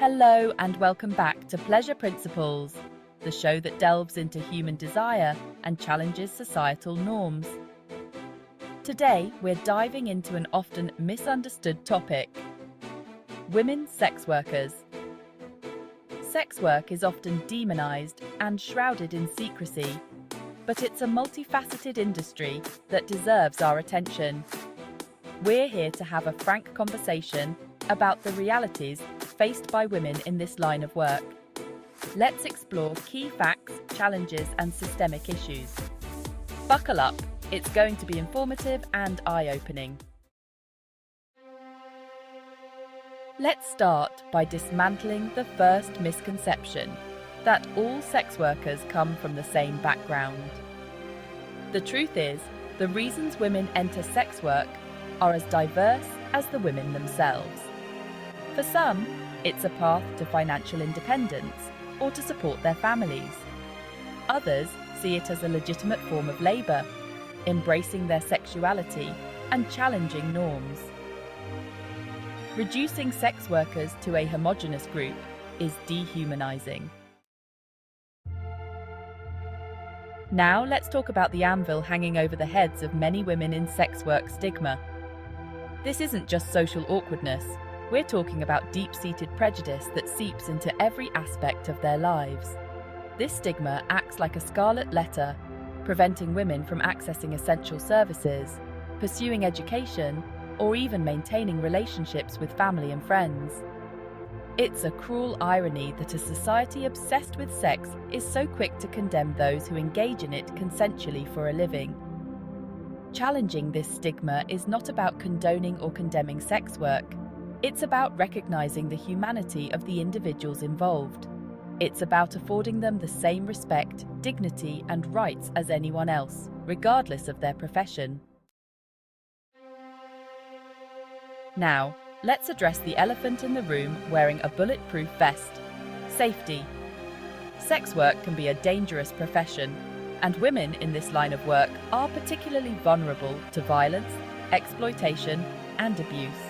Hello and welcome back to Pleasure Principles, the show that delves into human desire and challenges societal norms. Today, we're diving into an often misunderstood topic: women sex workers. Sex work is often demonized and shrouded in secrecy, but it's a multifaceted industry that deserves our attention. We're here to have a frank conversation about the realities faced by women in this line of work. Let's explore key facts, challenges, and systemic issues. Buckle up, it's going to be informative and eye-opening. Let's start by dismantling the first misconception that all sex workers come from the same background. The truth is, the reasons women enter sex work are as diverse as the women themselves. For some, it's a path to financial independence or to support their families. Others see it as a legitimate form of labour, embracing their sexuality and challenging norms. Reducing sex workers to a homogeneous group is dehumanising. Now let's talk about the anvil hanging over the heads of many women in sex work: stigma. This isn't just social awkwardness. We're talking about deep-seated prejudice that seeps into every aspect of their lives. This stigma acts like a scarlet letter, preventing women from accessing essential services, pursuing education, or even maintaining relationships with family and friends. It's a cruel irony that a society obsessed with sex is so quick to condemn those who engage in it consensually for a living. Challenging this stigma is not about condoning or condemning sex work. It's about recognizing the humanity of the individuals involved. It's about affording them the same respect, dignity, and rights as anyone else, regardless of their profession. Now, let's address the elephant in the room wearing a bulletproof vest: safety. Sex work can be a dangerous profession, and women in this line of work are particularly vulnerable to violence, exploitation, and abuse.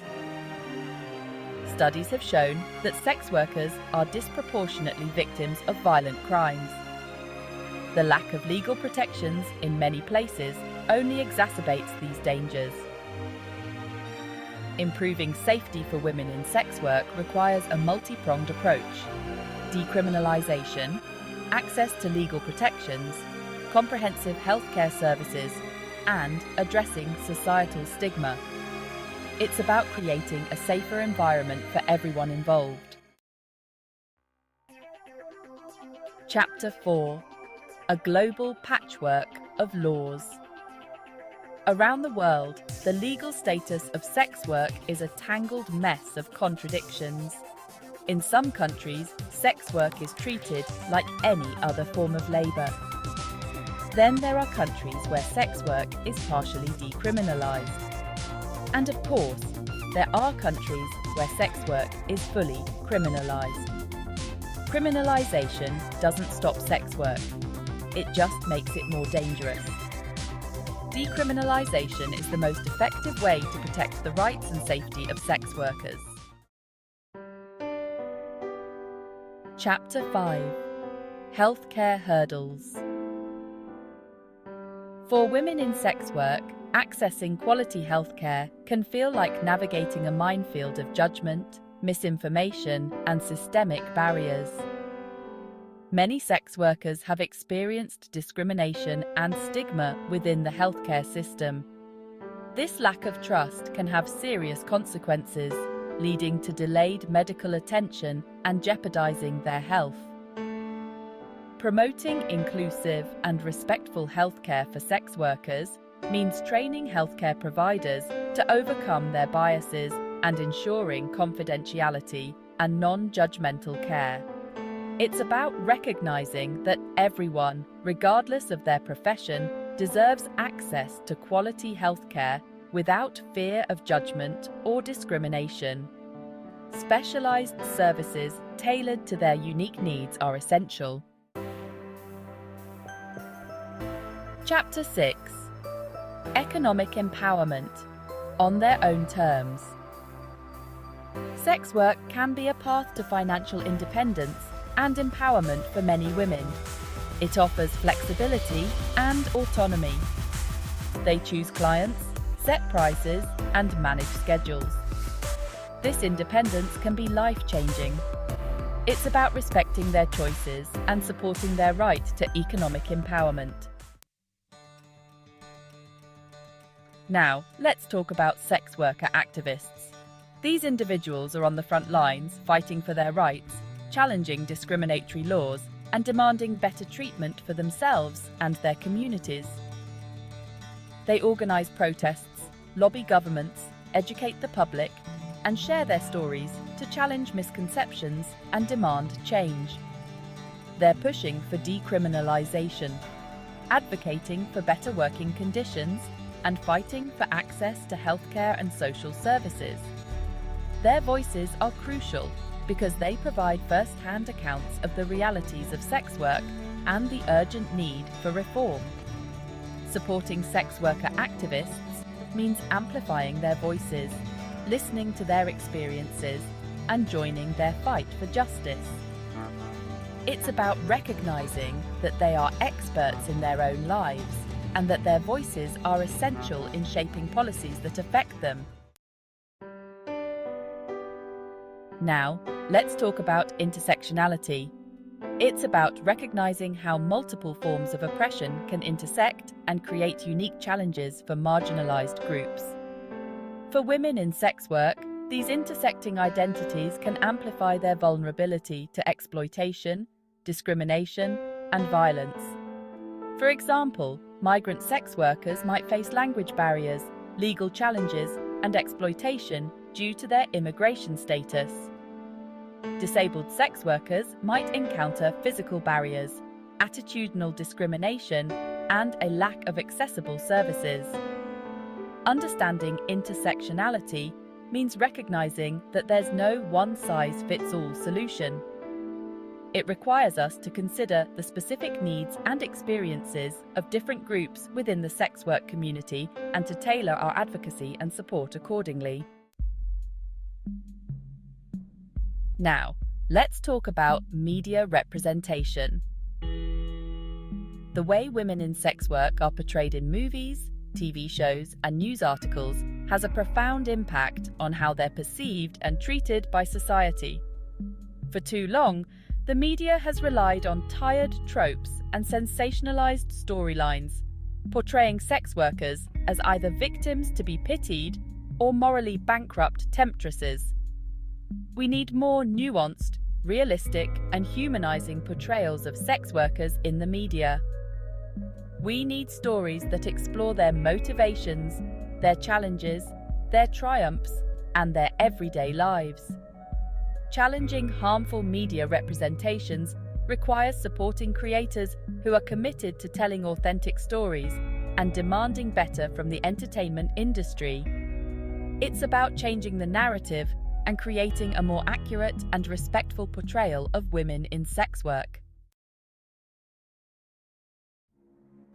Studies have shown that sex workers are disproportionately victims of violent crimes. The lack of legal protections in many places only exacerbates these dangers. Improving safety for women in sex work requires a multi-pronged approach: decriminalisation, access to legal protections, comprehensive healthcare services, and addressing societal stigma. It's about creating a safer environment for everyone involved. Chapter 4: A global patchwork of laws. Around the world, the legal status of sex work is a tangled mess of contradictions. In some countries, sex work is treated like any other form of labour. Then there are countries where sex work is partially decriminalised. And of course, there are countries where sex work is fully criminalised. Criminalisation doesn't stop sex work, it just makes it more dangerous. Decriminalisation is the most effective way to protect the rights and safety of sex workers. Chapter 5: Healthcare Hurdles. For women in sex work, accessing quality healthcare can feel like navigating a minefield of judgment, misinformation, and systemic barriers. Many sex workers have experienced discrimination and stigma within the healthcare system. This lack of trust can have serious consequences, leading to delayed medical attention and jeopardizing their health. Promoting inclusive and respectful healthcare for sex workers means training healthcare providers to overcome their biases and ensuring confidentiality and non-judgmental care. It's about recognizing that everyone, regardless of their profession, deserves access to quality healthcare without fear of judgment or discrimination. Specialized services tailored to their unique needs are essential. Chapter 6: Economic Empowerment, on their own terms. Sex work can be a path to financial independence and empowerment for many women. It offers flexibility and autonomy. They choose clients, set prices, and manage schedules. This independence can be life-changing. It's about respecting their choices and supporting their right to economic empowerment. Now, let's talk about sex worker activists. These individuals are on the front lines, fighting for their rights, challenging discriminatory laws, and demanding better treatment for themselves and their communities. They organize protests, lobby governments, educate the public, and share their stories to challenge misconceptions and demand change. They're pushing for decriminalization, advocating for better working conditions, and fighting for access to healthcare and social services. Their voices are crucial because they provide first-hand accounts of the realities of sex work and the urgent need for reform. Supporting sex worker activists means amplifying their voices, listening to their experiences, and joining their fight for justice. It's about recognizing that they are experts in their own lives and that their voices are essential in shaping policies that affect them. Now, let's talk about intersectionality. It's about recognizing how multiple forms of oppression can intersect and create unique challenges for marginalized groups. For women in sex work, these intersecting identities can amplify their vulnerability to exploitation, discrimination, and violence. For example, migrant sex workers might face language barriers, legal challenges, and exploitation due to their immigration status. Disabled sex workers might encounter physical barriers, attitudinal discrimination, and a lack of accessible services. Understanding intersectionality means recognizing that there's no one-size-fits-all solution. It requires us to consider the specific needs and experiences of different groups within the sex work community and to tailor our advocacy and support accordingly. Now, let's talk about media representation. The way women in sex work are portrayed in movies, TV shows, and news articles has a profound impact on how they're perceived and treated by society. For too long, the media has relied on tired tropes and sensationalized storylines, portraying sex workers as either victims to be pitied or morally bankrupt temptresses. We need more nuanced, realistic, and humanizing portrayals of sex workers in the media. We need stories that explore their motivations, their challenges, their triumphs, and their everyday lives. Challenging harmful media representations requires supporting creators who are committed to telling authentic stories and demanding better from the entertainment industry. It's about changing the narrative and creating a more accurate and respectful portrayal of women in sex work.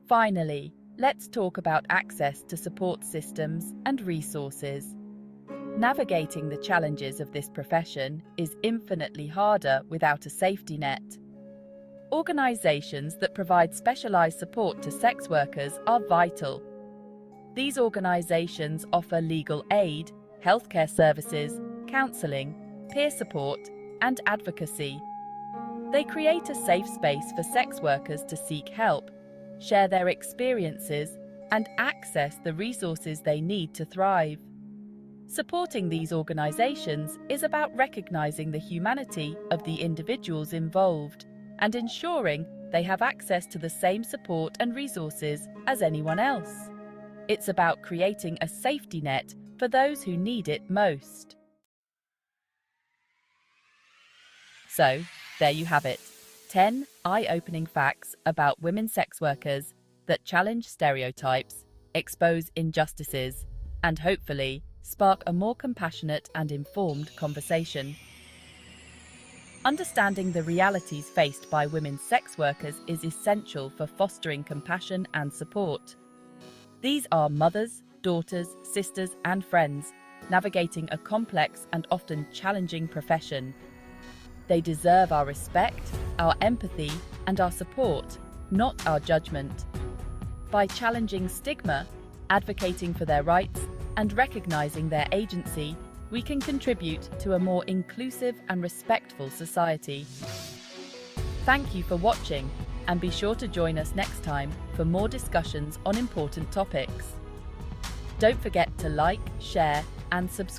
Finally, let's talk about access to support systems and resources. Navigating the challenges of this profession is infinitely harder without a safety net. Organizations that provide specialized support to sex workers are vital. These organizations offer legal aid, healthcare services, counseling, peer support, and advocacy. They create a safe space for sex workers to seek help, share their experiences, and access the resources they need to thrive. Supporting these organizations is about recognizing the humanity of the individuals involved and ensuring they have access to the same support and resources as anyone else. It's about creating a safety net for those who need it most. So, there you have it. 10 eye-opening facts about women sex workers that challenge stereotypes, expose injustices, and hopefully spark a more compassionate and informed conversation. Understanding the realities faced by women sex workers is essential for fostering compassion and support. These are mothers, daughters, sisters, and friends navigating a complex and often challenging profession. They deserve our respect, our empathy, and our support, not our judgment. By challenging stigma, advocating for their rights, and recognizing their agency, we can contribute to a more inclusive and respectful society. Thank you for watching, and be sure to join us next time for more discussions on important topics. Don't forget to like, share, and subscribe.